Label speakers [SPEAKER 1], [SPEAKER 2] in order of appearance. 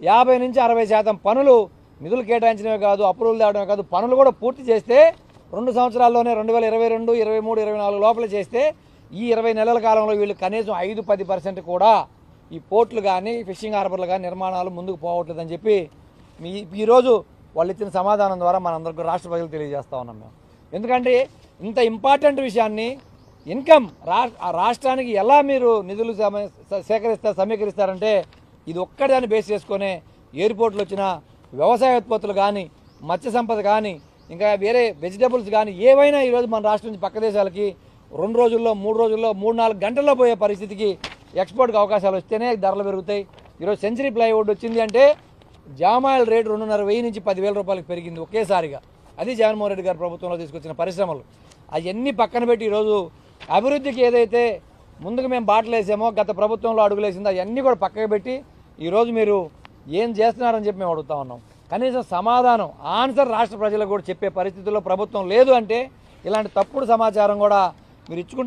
[SPEAKER 1] 50 నుంచి 60% పనులు నిధులు కేటాయించడమే కాదు, అప్రూవల్ తేవడమే కాదు, పనులు కూడా పూర్తి చేస్తే 2 సంవత్సరాల్లోనే 2022, 23, 24 లోపల చేస్తే ఈ 20 నెలల కాలంలో వీళ్ళు కనీసం 5-10% కూడా ఈ పోర్టులు కానీ ఫిషింగ్ హార్బర్లు కానీ నిర్మాణాలు ముందుకు పోవట్లేదని చెప్పి ఈరోజు వాళ్ళు ఇచ్చిన సమాధానం ద్వారా మనందరికీ రాష్ట్ర ప్రజలు తెలియజేస్తా ఉన్నాం మేము. ఎందుకంటే ఇంత ఇంపార్టెంట్ విషయాన్ని ఇన్కమ్ రాష్ట్రానికి ఎలా మీరు నిధులు సమీకరిస్తారంటే ఇది ఒక్కదాన్ని బేస్ చేసుకునే ఎయిర్పోర్ట్లు వచ్చిన వ్యవసాయ ఉత్పత్తులు కానీ, మత్స్య సంపద కానీ, ఇంకా వేరే వెజిటబుల్స్ కానీ ఏవైనా ఈరోజు మన రాష్ట్రం నుంచి పక్క దేశాలకి 2 రోజుల్లో 3 రోజుల్లో 3-4 గంటల్లో పోయే పరిస్థితికి ఎక్స్పోర్ట్కి అవకాశాలు వస్తేనే ధరలు పెరుగుతాయి. ఈరోజు సెంచరీ ప్లైవుడ్ వచ్చింది అంటే జామాయిల్ రేటు 2,500 నుంచి 10,000 రూపాయలకు పెరిగింది ఒకేసారిగా. అది జగన్మోహన్ రెడ్డి గారి ప్రభుత్వంలో తీసుకొచ్చిన పరిశ్రమలు. అవన్నీ పక్కన పెట్టి ఈరోజు అభివృద్ధికి ఏదైతే ముందుకు మేము బాటలు వేసామో, గత ప్రభుత్వంలో అడుగులేసిందో అవన్నీ కూడా పక్కకు పెట్టి ఈరోజు మీరు ఏం చేస్తున్నారని చెప్పి మేము అడుగుతా ఉన్నాం. కనీసం సమాధానం ఆన్సర్ రాష్ట్ర ప్రజలకు కూడా చెప్పే పరిస్థితుల్లో ప్రభుత్వం లేదు అంటే ఇలాంటి తప్పుడు సమాచారం కూడా మీరు ఇచ్చుకుంటూ